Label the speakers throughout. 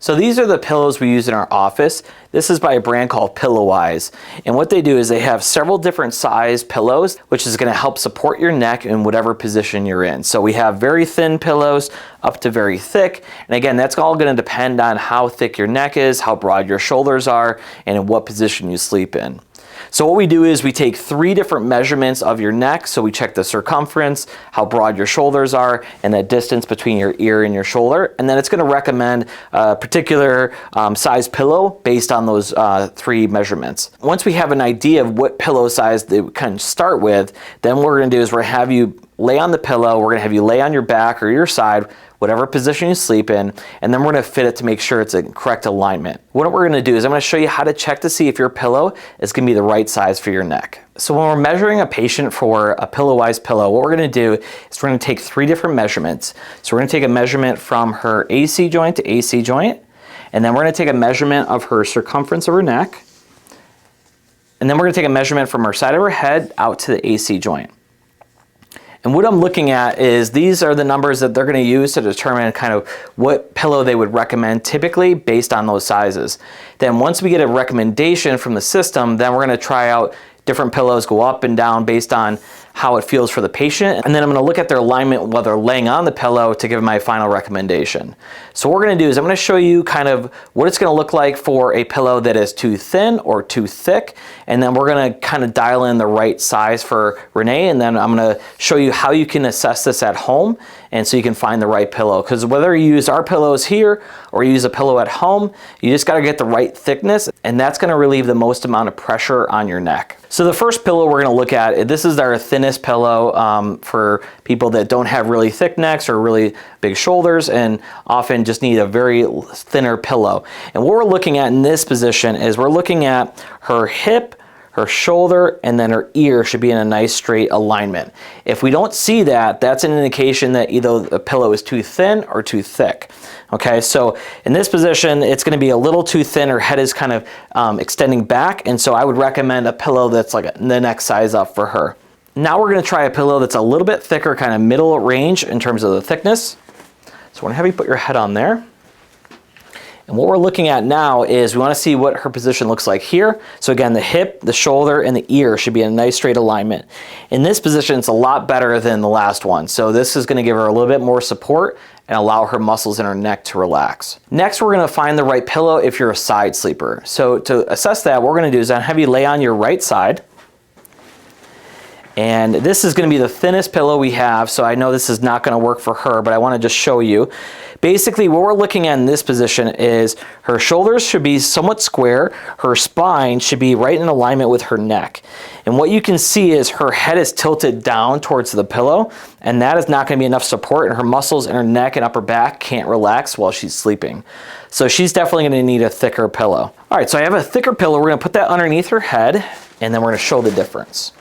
Speaker 1: So these are the pillows we use in our office. This is by a brand called Pillowise. And what they do is they have several different size pillows, which is going to help support your neck in whatever position you're in. So we have very thin pillows up to very thick. And again, that's all going to depend on how thick your neck is, how broad your shoulders are, and in what position you sleep in. So what we do is we take 3 different measurements of your neck. So we check the circumference, how broad your shoulders are, and the distance between your ear and your shoulder. And then it's going to recommend a particular size pillow based on those 3 measurements. Once we have an idea of what pillow size they kind of start with, then what we're going to do is we're going to have you lay on the pillow. We're going to have you lay on your back or your side, whatever position you sleep in, and then we're going to fit it to make sure it's a correct alignment. What we're going to do is I'm going to show you how to check to see if your pillow is going to be the right size for your neck. So when we're measuring a patient for a Pillowise pillow, what we're going to do is we're going to take 3 different measurements. So we're going to take a measurement from her AC joint to AC joint, and then we're going to take a measurement of her circumference of her neck, and then we're going to take a measurement from her side of her head out to the AC joint. And what I'm looking at is these are the numbers that they're going to use to determine kind of what pillow they would recommend typically based on those sizes. Then once we get a recommendation from the system, then we're going to try out different pillows, go up and down based on how it feels for the patient. And then I'm going to look at their alignment while they're laying on the pillow to give my final recommendation. So what we're going to do is I'm going to show you kind of what it's going to look like for a pillow that is too thin or too thick. And then we're going to kind of dial in the right size for Renee. And then I'm going to show you how you can assess this at home, and so you can find the right pillow. Because whether you use our pillows here or you use a pillow at home, you just got to get the right thickness, and that's going to relieve the most amount of pressure on your neck. So the first pillow we're going to look at, this is our Thinnest Pillow for people that don't have really thick necks or really big shoulders and often just need a very thinner pillow. And what we're looking at in this position is we're looking at her hip, her shoulder, and then her ear should be in a nice straight alignment. If we don't see that, that's an indication that either the pillow is too thin or too thick. Okay, so in this position, it's going to be a little too thin. Her head is kind of extending back, and so I would recommend a pillow that's like the next size up for her. Now we're going to try a pillow that's a little bit thicker, kind of middle range in terms of the thickness. So I want to have you put your head on there. And what we're looking at now is we want to see what her position looks like here. So again, the hip, the shoulder, and the ear should be in a nice straight alignment. In this position, it's a lot better than the last one. So this is going to give her a little bit more support and allow her muscles in her neck to relax. Next, we're going to find the right pillow if you're a side sleeper. So to assess that, what we're going to do is have you lay on your right side. And this is going to be the thinnest pillow we have, so I know this is not going to work for her, but I want to just show you. Basically, what we're looking at in this position is her shoulders should be somewhat square, her spine should be right in alignment with her neck. And what you can see is her head is tilted down towards the pillow, and that is not going to be enough support, and her muscles in her neck and upper back can't relax while she's sleeping. So she's definitely going to need a thicker pillow. All right, so I have a thicker pillow. We're going to put that underneath her head, and then we're going to show the difference.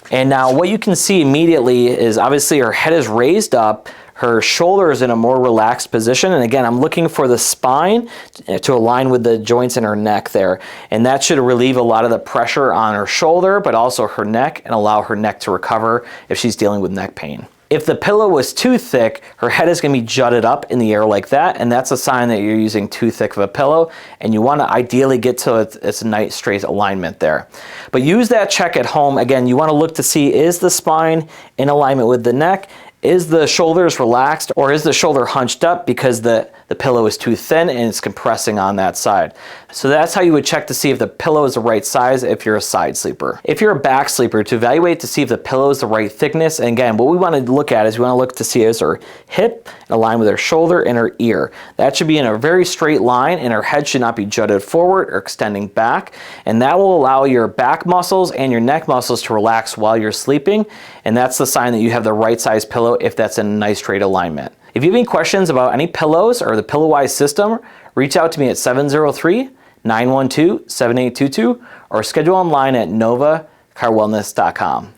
Speaker 1: And now what you can see immediately is obviously her head is raised up, her shoulder is in a more relaxed position, and again, I'm looking for the spine to align with the joints in her neck there. And that should relieve a lot of the pressure on her shoulder, but also her neck, and allow her neck to recover if she's dealing with neck pain. If the pillow was too thick, her head is going to be jutted up in the air like that, and that's a sign that you're using too thick of a pillow, and you want to ideally get to it's a nice straight alignment there. But use that check at home. Again, you want to look to see, is the spine in alignment with the neck? Is the shoulders relaxed, or is the shoulder hunched up because the pillow is too thin and it's compressing on that side? So that's how you would check to see if the pillow is the right size if you're a side sleeper. If you're a back sleeper, to evaluate to see if the pillow is the right thickness, and again, what we want to look at is we want to look to see is her hip aligned with her shoulder and her ear. That should be in a very straight line, and her head should not be jutted forward or extending back, and that will allow your back muscles and your neck muscles to relax while you're sleeping, and that's the sign that you have the right size pillow if that's in a nice straight alignment. If you have any questions about any pillows or the Pillowise system, reach out to me at 703-912-7822 or schedule online at novacarwellness.com.